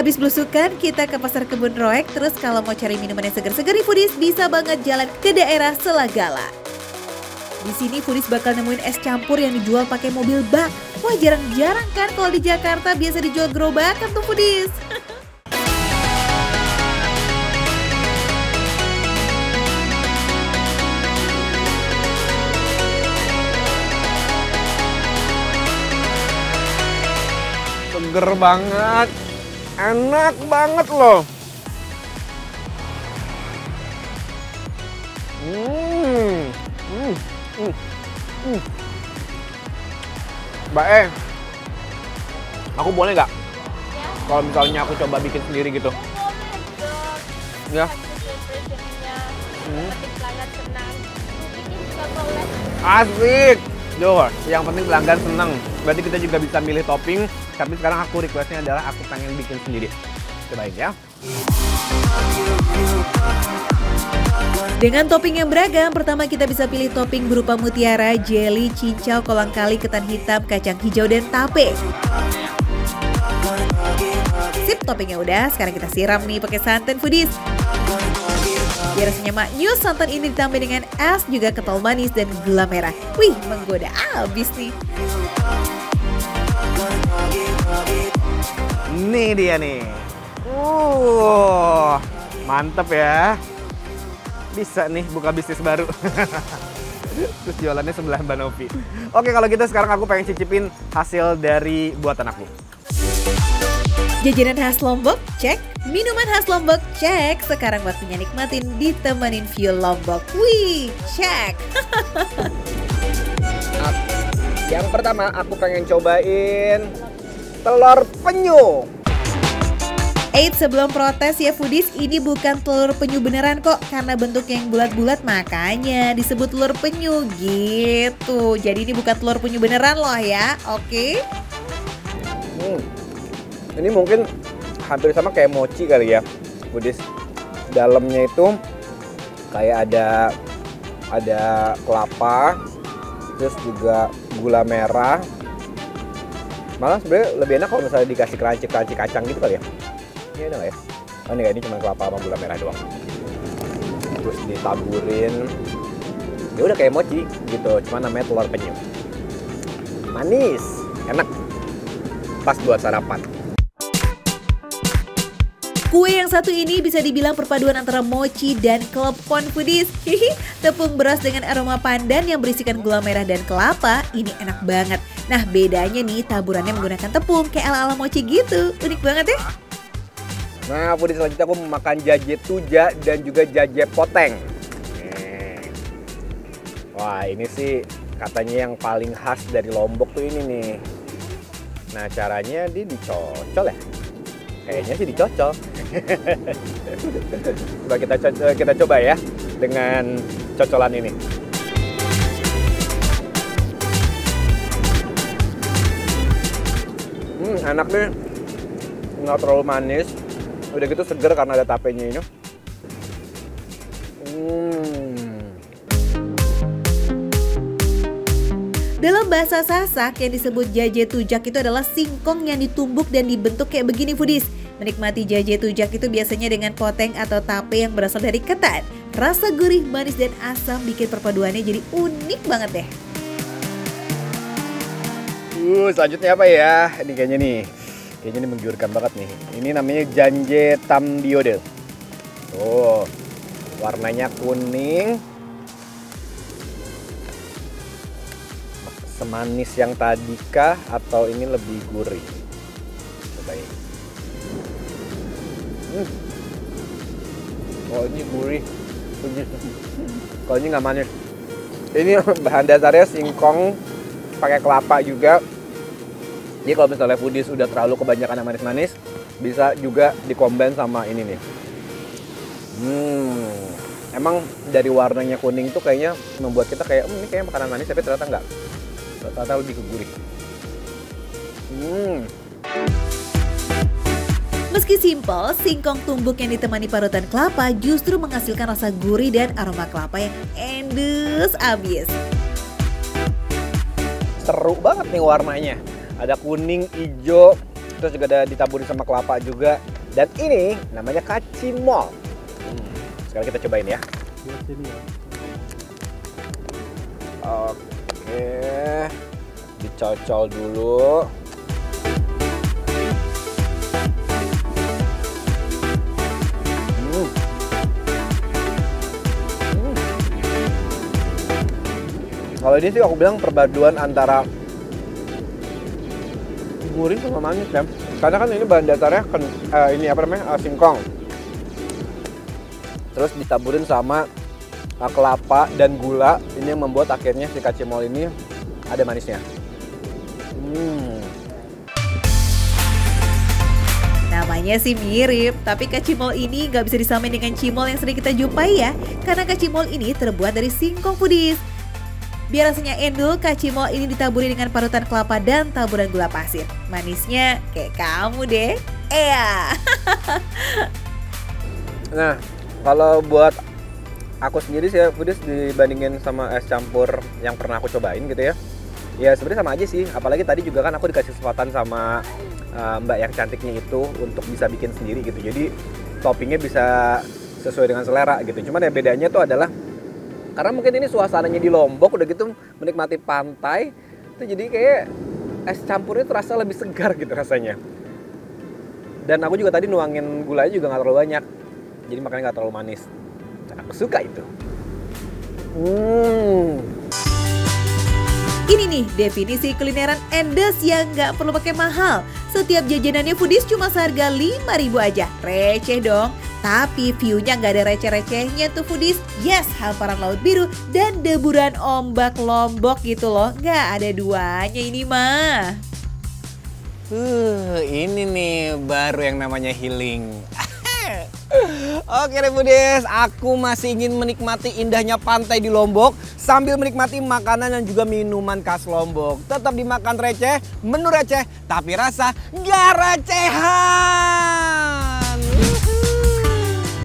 Habis belusukan, kita ke pasar Kebun Roek. Terus kalau mau cari minuman yang segar-segar nih foodies, bisa banget jalan ke daerah Selagala. Di sini foodies bakal nemuin es campur yang dijual pakai mobil bak. Wah, jarang-jarang kan kalau di Jakarta biasa dijual gerobakan tuh foodies. Seger banget, enak banget loh. Mbak aku boleh nggak? Ya. Kalau misalnya aku coba bikin sendiri gitu. Ya. Pelanggan senang. Bikin juga boleh. Asik. Duh, yang penting pelanggan senang. Berarti kita juga bisa milih topping. Tapi sekarang aku requestnya adalah aku pengen bikin sendiri. Cobain ya. Dengan topping yang beragam, pertama kita bisa pilih topping berupa mutiara, jelly, cincau, kolang kali, ketan hitam, kacang hijau, dan tape. Sip, toppingnya udah. Sekarang kita siram nih pakai santan foodies. Biar rasanya maknyus, santan ini ditambah dengan es, juga kental manis dan gula merah. Wih, menggoda abis nih. Ini dia nih. Mantep ya. Bisa nih buka bisnis baru. Terus jualannya sebelah Mbak Novi. Oke, kalau gitu sekarang aku pengen cicipin hasil dari buatan aku. Jajanan khas Lombok, cek. Minuman khas Lombok, cek. Sekarang waktunya nikmatin ditemenin view Lombok. Wih, cek. Yang pertama aku pengen cobain telur penyu. Sebelum protes ya foodies, ini bukan telur penyu beneran kok. Karena bentuknya yang bulat-bulat makanya disebut telur penyu gitu. Jadi ini bukan telur penyu beneran loh ya, oke? Ini mungkin hampir sama kayak mochi kali ya foodies. Dalamnya itu kayak ada kelapa, terus juga gula merah. Malah sebenarnya lebih enak kalau misalnya dikasih crunchy kacang gitu kali ya. Ini enak ya? Oh ini cuma kelapa sama gula merah doang. Terus ditaburin. Ya udah kayak mochi gitu, cuma namanya telur penyu. Manis, enak. Pas buat sarapan. Kue yang satu ini bisa dibilang perpaduan antara mochi dan klepon foodies. Tepung beras dengan aroma pandan yang berisikan gula merah dan kelapa, ini enak banget. Nah bedanya nih taburannya menggunakan tepung kayak ala-ala mochi gitu, unik banget ya. Nah foodies selanjutnya aku makan jaje tuja dan juga jaje poteng. Wah ini sih katanya yang paling khas dari Lombok tuh ini nih. Nah caranya dia dicocol ya. Kayaknya sih dicocol. Coba kita coba ya dengan cocolan ini. Enak nih, nggak terlalu manis. Udah gitu seger karena ada tapenya ini. Dalam bahasa Sasak yang disebut jaje tujak itu adalah singkong yang ditumbuk dan dibentuk kayak begini foodies. Menikmati jaje tujak itu biasanya dengan poteng atau tape yang berasal dari ketan. Rasa gurih, manis, dan asam bikin perpaduannya jadi unik banget deh. Selanjutnya apa ya? Ini kayaknya ini menggiurkan banget nih. Ini namanya janje tamdiode. Oh, warnanya kuning. Semanis yang tadi kah atau ini lebih gurih? Cobain. Oh ini gurih. Kalau ini nggak manis. Ini bahan dasarnya singkong, pakai kelapa juga. Jadi kalau misalnya foodies udah terlalu kebanyakan yang manis-manis, bisa juga dikombin sama ini nih. Emang dari warnanya kuning tuh kayaknya membuat kita kayak ini kayak makanan manis, tapi ternyata enggak. Ternyata lebih ke gurih. Meski simpel, singkong tumbuk yang ditemani parutan kelapa justru menghasilkan rasa gurih dan aroma kelapa yang endes abis. Seru banget nih warnanya. Ada kuning, hijau, terus juga ada ditaburin sama kelapa juga. Dan ini namanya kacimol. Sekarang kita cobain ya. Oke, dicocol dulu. Kalau ini sih aku bilang perpaduan antara gurih sama manis ya. Karena kan ini bahan dasarnya ini apa namanya, singkong. Terus ditaburin sama kelapa dan gula. Ini yang membuat akhirnya si kacimol ini ada manisnya. Namanya sih mirip, tapi kacimol ini nggak bisa disamain dengan cimol yang sering kita jumpai ya. Karena kacimol ini terbuat dari singkong foodies. Biar rasanya endul, kacimol ini ditaburi dengan parutan kelapa dan taburan gula pasir. Manisnya kayak kamu deh. Nah, kalau buat aku sendiri sih foodies dibandingin sama es campur yang pernah aku cobain gitu ya. Ya sebenarnya sama aja sih, apalagi tadi juga kan aku dikasih kesempatan sama mbak yang cantiknya itu untuk bisa bikin sendiri gitu. Jadi toppingnya bisa sesuai dengan selera gitu. Cuman ya bedanya tuh adalah karena mungkin ini suasananya di Lombok, udah gitu menikmati pantai, itu jadi kayak es campurnya terasa lebih segar gitu rasanya. Dan aku juga tadi nuangin gulanya juga nggak terlalu banyak, jadi makanya nggak terlalu manis. Aku suka itu. Ini nih definisi kulineran endes yang nggak perlu pakai mahal. Setiap jajanannya foodies cuma seharga 5.000 aja. Receh dong. Tapi view-nya nggak ada receh-recehnya tuh foodies. Yes, hamparan laut biru dan deburan ombak Lombok gitu loh. Nggak ada duanya ini mah. Ini nih baru yang namanya healing. Oke deh foodies, aku masih ingin menikmati indahnya pantai di Lombok sambil menikmati makanan dan juga minuman khas Lombok. Tetap dimakan receh, menu receh, tapi rasa gak recehan.